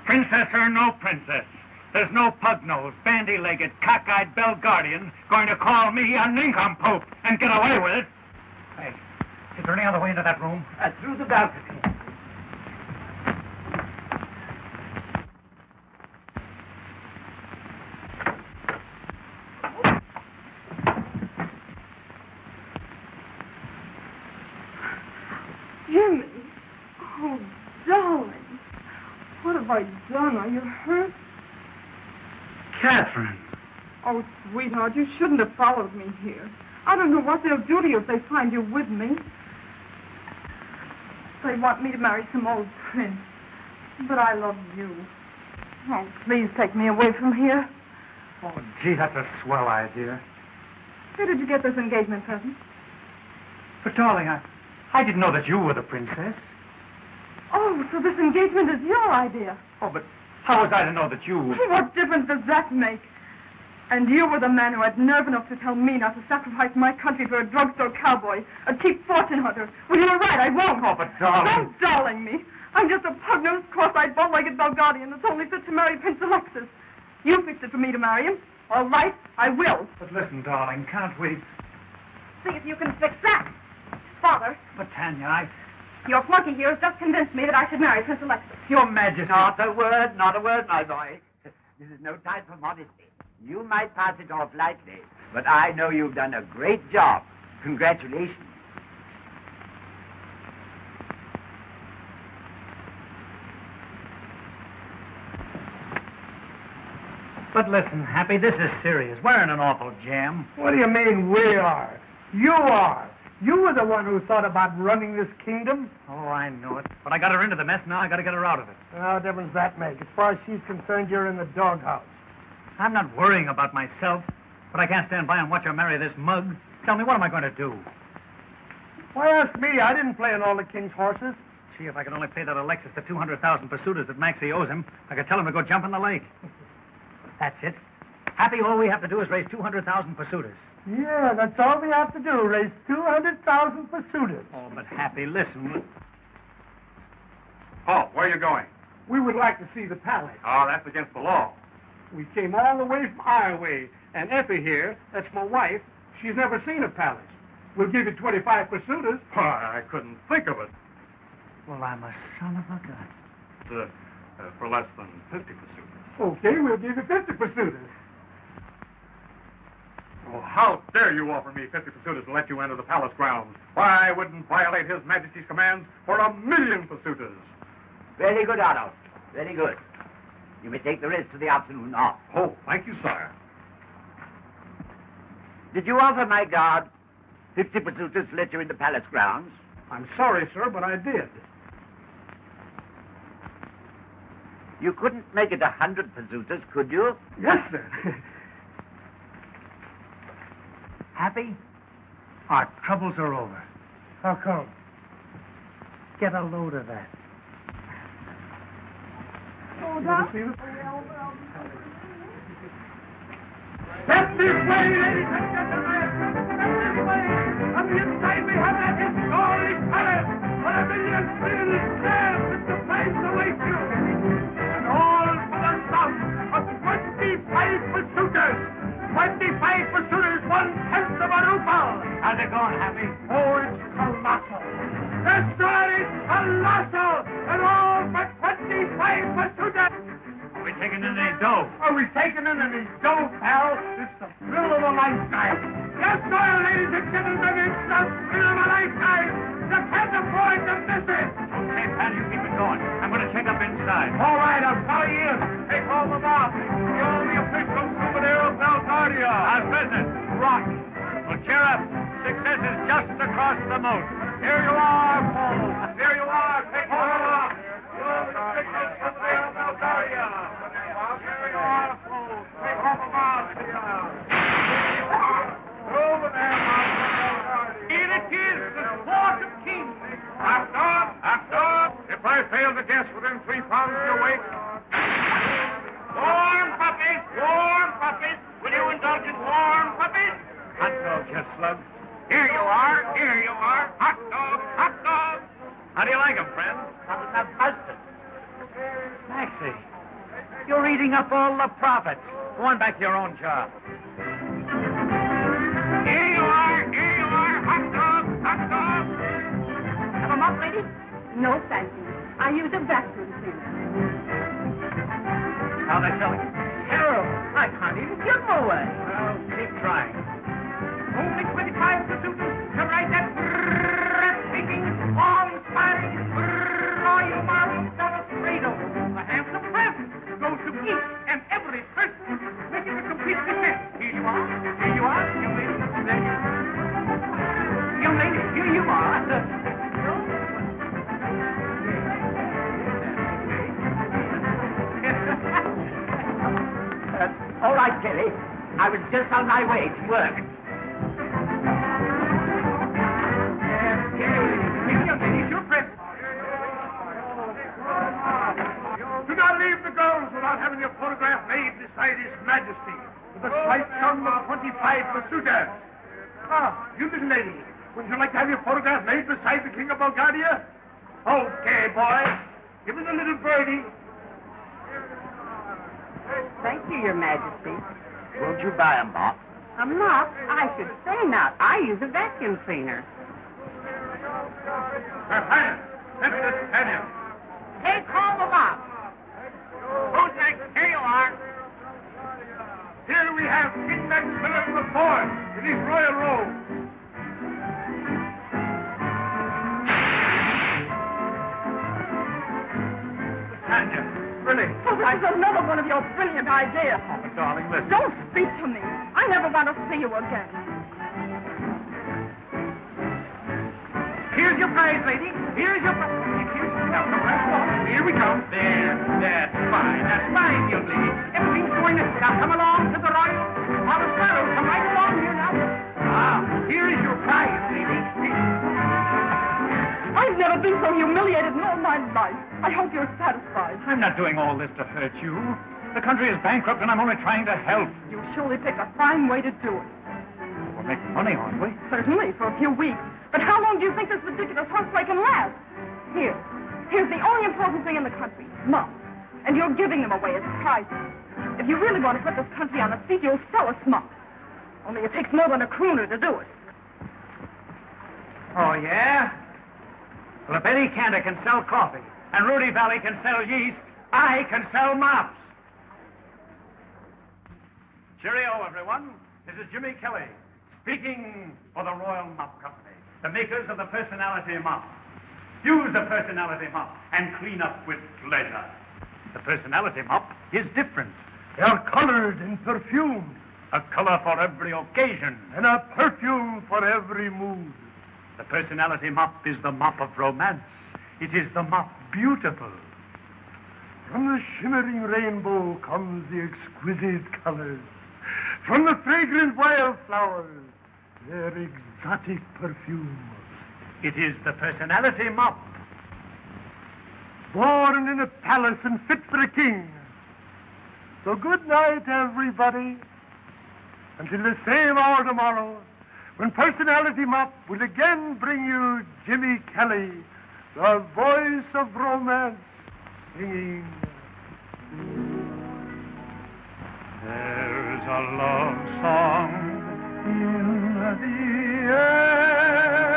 Speaker 7: Princess or no princess, there's no pug-nosed, bandy-legged, cockeyed bell guardian going to call me a nincompoop and get away with it. Hey, is there any other way into that room?
Speaker 12: Through the balcony.
Speaker 2: Jimmy. Oh, darling. What have I done? Are you hurt?
Speaker 7: Catherine.
Speaker 2: Oh, sweetheart, you shouldn't have followed me here. I don't know what they'll do to you if they find you with me. They want me to marry some old prince. But I love you. Oh, please take me away from here.
Speaker 4: Oh, gee, that's a swell idea.
Speaker 9: Where did you get this engagement present?
Speaker 4: But, darling, I didn't know that you were the princess.
Speaker 9: Oh, so this engagement is your idea.
Speaker 4: Oh, but how was I to know that you...
Speaker 9: What difference does that make? And you were the man who had nerve enough to tell me not to sacrifice my country for a drugstore cowboy, a cheap fortune hunter. Well, you were right, I won't.
Speaker 4: Oh, but darling...
Speaker 9: Don't darling me. I'm just a pug-nosed, cross-eyed, bow-legged Belgardian that's only fit to marry Prince Alexis. You fixed it for me to marry him. All right, I will.
Speaker 4: But listen, darling, can't we...
Speaker 9: See if you can fix that. Father,
Speaker 4: But, Tanya,
Speaker 9: your flunky here has just convinced me that I should marry Prince Alexis.
Speaker 4: Your Majesty...
Speaker 12: Not a word, my boy. This is no time for modesty. You might pass it off lightly, but I know you've done a great job. Congratulations.
Speaker 4: But listen, Happy, this is serious. We're in an awful jam.
Speaker 6: What do you mean we are? You are. You were the one who thought about running this kingdom.
Speaker 4: Oh, I know it. But I got her into the mess, now I got to get her out of it.
Speaker 6: What difference that make? As far as she's concerned, you're in the doghouse.
Speaker 4: I'm not worrying about myself, but I can't stand by and watch her marry this mug. Tell me, what am I going to do?
Speaker 6: Why ask me? I didn't play on all the king's horses.
Speaker 4: Gee, if I could only pay that Alexis the 200,000 pursuiters that Maxie owes him, I could tell him to go jump in the lake. That's it. Happy, all we have to do is raise 200,000 pursuiters.
Speaker 6: Yeah, that's all we have to do. Raise 200,000 pursuiters.
Speaker 4: Oh, but Happy, listen.
Speaker 10: Oh, where are you going?
Speaker 11: We would like to see the palace.
Speaker 10: Oh, that's against the law.
Speaker 11: We came all the way from Ioway, and Effie here, that's my wife, she's never seen a palace. We'll give you 25 pursuiters.
Speaker 10: Why, I couldn't think of it.
Speaker 4: Well, I'm a son of a gun.
Speaker 10: For less than 50 pursuiters.
Speaker 11: Okay, we'll give you 50 pursuiters.
Speaker 10: Oh, how dare you offer me 50 pursuiters to let you enter the palace grounds? Why, I wouldn't violate His Majesty's commands for 1,000,000 pursuiters.
Speaker 12: Very good, Otto. Very good. You may take the rest of the afternoon off.
Speaker 10: Oh, thank you, sire.
Speaker 12: Did you offer my guard 50 pursuiters to let you into palace grounds?
Speaker 11: I'm sorry, sir, but I did.
Speaker 12: You couldn't make it 100 pursuiters, could you?
Speaker 11: Yes, sir.
Speaker 4: Happy? Our troubles are over.
Speaker 6: How come?
Speaker 4: Get a load of that.
Speaker 6: Oh,
Speaker 11: Step this way, ladies and gentlemen. Step this way. On the inside we have that historic palace where 1,000,000 citizens stand with the place awaits you. And all for the sum of 25 pursuiters. 25 pursuiters, 1/10 of a ruble.
Speaker 4: How's it going, Happy?
Speaker 11: Oh, it's colossal. That's right, it's colossal. And all for 25 pursuiters.
Speaker 4: Are we taking in any dough?
Speaker 11: Are we taking in any dough, pal? It's the thrill of a lifetime. Yes, sir, ladies and gentlemen, it's the thrill of a lifetime. You can't afford to miss it.
Speaker 4: Okay, pal, you keep it going. I'm going to check up inside.
Speaker 11: All right, I'll follow you in. Take all the off. The only official souvenir of Belgardia.
Speaker 4: How's business?
Speaker 11: Rock.
Speaker 4: Well, cheer up. Success is just across the moat.
Speaker 11: Here you are, Paul. Here you are. Take all the off. The only official souvenir of Belgardia. Here you are, Paul. Take all the off. Over there, Belgardia. Here it is, the Sword of Kings.
Speaker 10: After. If I fail to guess within 3 pounds of your weight.
Speaker 11: Warm puppies, warm puppies. Will you indulge in warm puppies?
Speaker 4: Hot dog, just slug.
Speaker 11: Here you are, here you are. Hot dog, hot dog.
Speaker 4: How do you like 'em, friend?
Speaker 12: I'm busted.
Speaker 4: Maxie, you're eating up all the profits. Go on back to your own job.
Speaker 11: Here you are, hot dog, hot dog.
Speaker 9: Have a mop, lady? No, thank you. I use a vacuum cleaner.
Speaker 4: How they selling?
Speaker 9: Terrible. I can't even give them away.
Speaker 4: Well, keep trying.
Speaker 11: Only 25 pursuiters to ride that breathtaking, awe-inspiring, royal marble Celebrado. A handsome present goes to each and every person making a complete success. Here you are, young lady. There you are. Young lady, here you are.
Speaker 12: All right, Kelly. just on my way to work.
Speaker 6: Do not leave the girls without having your photograph made beside His Majesty, with a slight sum of 25 pesetas. Ah, you little lady, would you like to have your photograph made beside the King of Bulgaria? Okay, boy. Give me the little birdie.
Speaker 9: Thank you, Your Majesty.
Speaker 12: Won't you buy a mop?
Speaker 9: A mop? I should say not. I use a vacuum cleaner.
Speaker 6: Her Highness, Princess Tanya.
Speaker 11: Hey, call them up. Who's next? Here you are.
Speaker 6: Here we have King Maximilian IV in his royal robe.
Speaker 4: Tanya, really?
Speaker 9: Oh, this is another one of your brilliant ideas.
Speaker 4: Oh, but darling, listen.
Speaker 9: Don't speak to me. I never want to see you again.
Speaker 11: Here's your prize, lady. Here's your prize. Now, come on. Here we come. There. That's fine. That's fine, young lady. Everything's going to... Now, come along to the Royal Palace Gallows. Come right along here now. Ah, here is your prize, lady.
Speaker 9: I've never been so humiliated in all my life. I hope you're satisfied.
Speaker 7: I'm not doing all this to hurt you. The country is bankrupt, and I'm only trying to help.
Speaker 9: You surely picked a fine way to do it.
Speaker 7: We're making money, aren't we?
Speaker 9: Certainly, for a few weeks. But how long do you think this ridiculous horseplay can last? Here's the only important thing in the country, mops. And you're giving them away as prizes. If you really want to put this country on its feet, you'll sell us mops. Only it takes more than a crooner to do it.
Speaker 7: Oh, yeah? Well, if Eddie Cantor can sell coffee, and Rudy Valley can sell yeast, I can sell mops. Cheerio, everyone. This is Jimmy Kelly, speaking for the Royal Mop Company, the makers of the Personality Mop. Use the Personality Mop and clean up with pleasure. The Personality Mop is different.
Speaker 6: They are colored and perfumed,
Speaker 7: A color for every occasion.
Speaker 6: and a perfume for every mood.
Speaker 7: The Personality Mop is the mop of romance. It is the mop beautiful.
Speaker 6: From the shimmering rainbow comes the exquisite colors. From the fragrant wildflowers, their exotic perfume.
Speaker 7: It is the Personality Mop.
Speaker 6: Born in a palace and fit for a king. So good night, everybody. Until the same hour tomorrow, when Personality Mop will again bring you Jimmy Kelly, the voice of romance, singing.
Speaker 7: There's a love song in the air.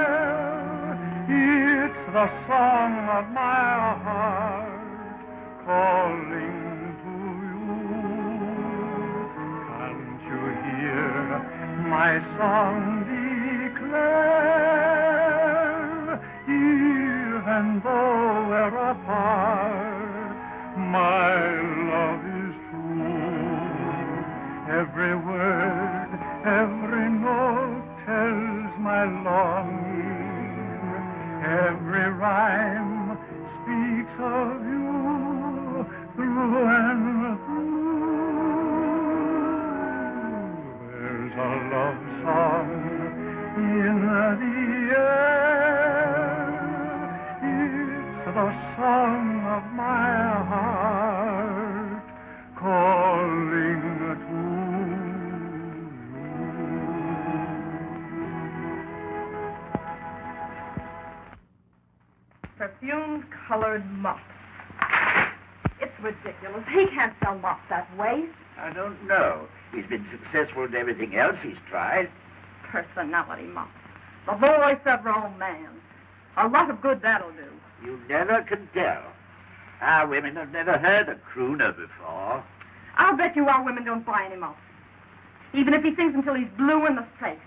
Speaker 7: It's the song of my heart calling to you. Can't you hear my song declare? Even though we're apart, my love is true. Every word, every note tells my longing. Every rhyme speaks of you through and through. There's a love song in the air. It's the song of my heart calling to you.
Speaker 9: Perfumed colored mops. It's ridiculous. He can't sell mops that way.
Speaker 12: I don't know. He's been successful in everything else he's tried.
Speaker 9: Personality mops. The voice of romance. A lot of good that'll do.
Speaker 12: You never can tell. Our women have never heard a crooner before.
Speaker 9: I'll bet you our women don't buy any mops. Even if he sings until he's blue in the face.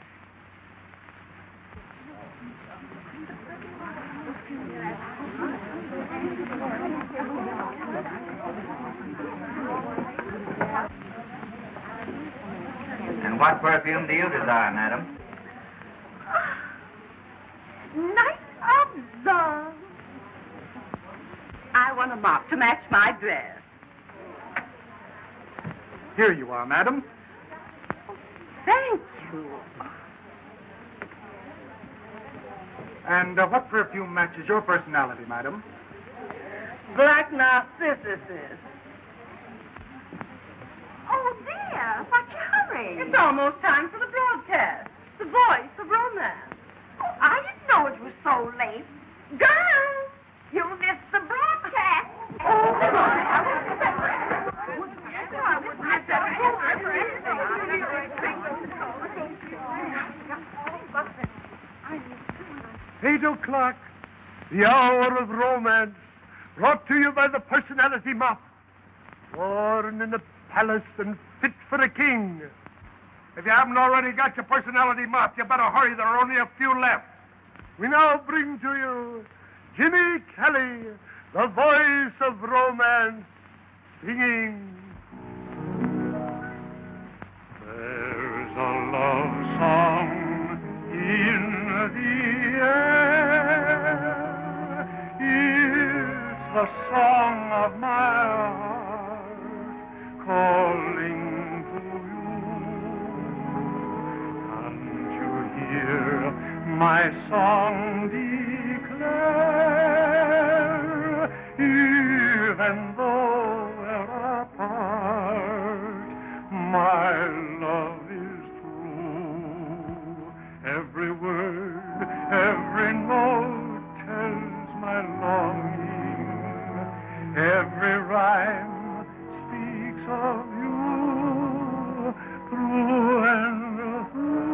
Speaker 1: And what perfume do you desire, madam?
Speaker 9: Night of love. I want a mop to match my dress.
Speaker 4: Here you are, madam.
Speaker 9: Thank you.
Speaker 10: And what perfume matches your personality, madam?
Speaker 9: Black narcissus.
Speaker 2: Oh, dear. What's your hurry?
Speaker 9: It's almost time for the broadcast. The voice of romance.
Speaker 2: Oh, I didn't know it was so late. Girls, you missed the broadcast.
Speaker 6: Oh, 8 o'clock, the hour of romance, brought to you by the Personality Mop. Born in the palace and fit for a king. If you haven't already got your Personality Mop, you better hurry. There are only a few left. We now bring to you Jimmy Kelly, the voice of romance, singing.
Speaker 5: There's a love song in the air. It's the song of my heart calling to you. Can't you hear my song declare? Even though we're apart, my love is true. Every word, every note tells my longing. Every rhyme speaks of you through and through.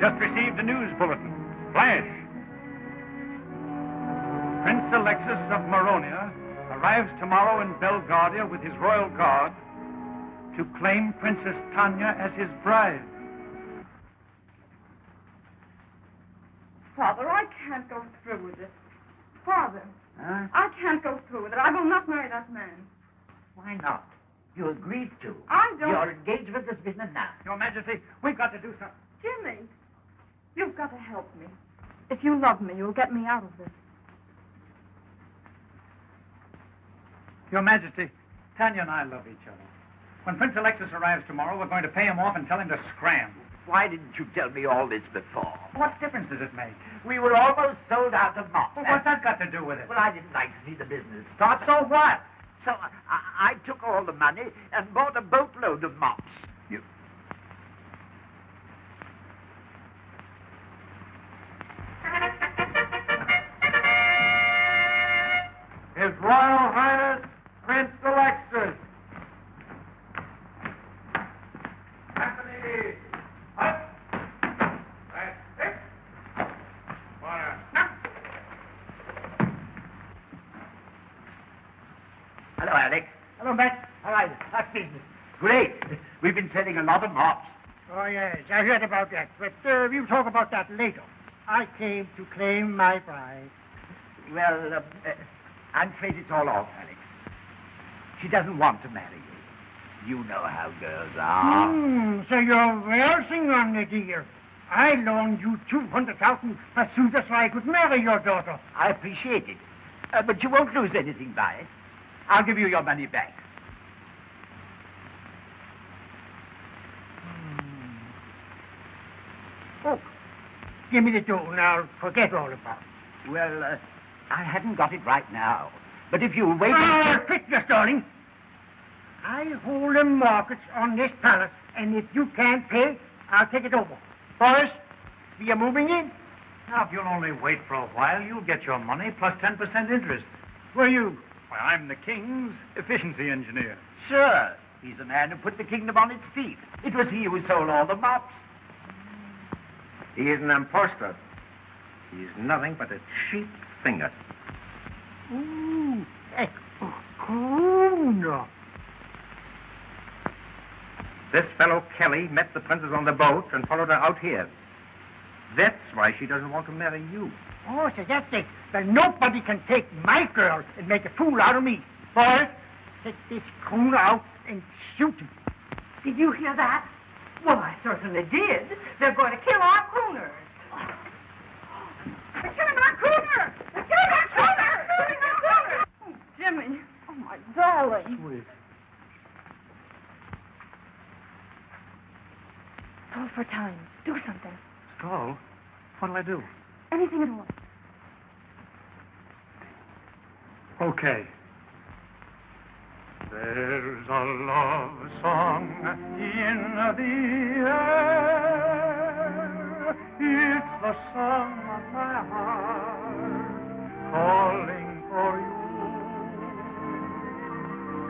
Speaker 7: Just received a news bulletin. Flash. Prince Alexis of Maronia arrives tomorrow in Belgravia with his royal guard to claim Princess Tanya as his bride.
Speaker 9: Father, I can't go through with it. Father,
Speaker 12: Huh?
Speaker 9: I can't go through with it. I will not marry that man.
Speaker 12: Why not? You agreed to.
Speaker 9: I don't...
Speaker 12: You're engaged with this business now.
Speaker 7: Your Majesty, we've got to do something.
Speaker 9: Jimmy, you've got to help me. If you love me, you'll get me out of this.
Speaker 7: Your Majesty, Tanya and I love each other. When Prince Alexis arrives tomorrow, we're going to pay him off and tell him to scram.
Speaker 12: Why didn't you tell me all this before?
Speaker 7: What difference does it make?
Speaker 12: We were almost sold out of mops.
Speaker 7: Well, what's that got to do with it?
Speaker 12: Well, I didn't like to see the business start, so what? So I took all the money and bought a boatload of mops.
Speaker 10: His Royal Highness Prince Alexis.
Speaker 5: Anthony! Up! That's it!
Speaker 12: Hello, Alex.
Speaker 4: Hello, Matt. How are you? How's business?
Speaker 12: Great. We've been selling a lot of mops.
Speaker 4: Oh, yes, I heard about that. But we'll talk about that later. I came to claim my bride.
Speaker 12: Well, I'm afraid it's all off, Alex. She doesn't want to marry you. You know how girls are.
Speaker 4: So you're waltzing on me, dear. I loaned you 200,000 pesetas so I could marry your daughter.
Speaker 12: I appreciate it. But you won't lose anything by it. I'll give you your money back.
Speaker 4: Oh, give me the dough and I'll forget all about it.
Speaker 12: Well, I haven't got it right now. But if you wait...
Speaker 4: Quickness, darling. I hold the mortgage on this palace, and if you can't pay, I'll take it over. Boris, we are moving in.
Speaker 7: Now, if you'll only wait for a while, you'll get your money plus 10% interest.
Speaker 4: Who are you?
Speaker 7: Why, I'm the king's efficiency engineer.
Speaker 12: Sure. He's the man who put the kingdom on its feet. It was he who sold all the mops.
Speaker 13: He is an impostor. He's nothing but a cheap singer.
Speaker 4: Ooh, no.
Speaker 13: This fellow Kelly met the princess on the boat and followed her out here. That's why she doesn't want to marry you.
Speaker 4: Oh, so that's it. Well, nobody can take my girl and make a fool out of me. Boris, take this crooner out and shoot him.
Speaker 9: Did you hear that? Well, I certainly did. They're going to kill our crooners. They're killing our crooners! They're killing our crooners! Oh, Jimmy. Oh, Oh, my darling.
Speaker 10: Sweet.
Speaker 9: Stall for time. Do something.
Speaker 10: Stall? What'll I do?
Speaker 9: Anything at all.
Speaker 10: Okay.
Speaker 5: There's a love song in the air. It's the song of my heart calling for you.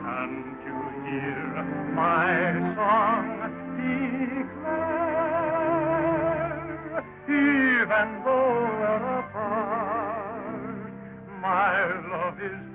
Speaker 5: Can't you hear my song declare? Even though we're apart, my love is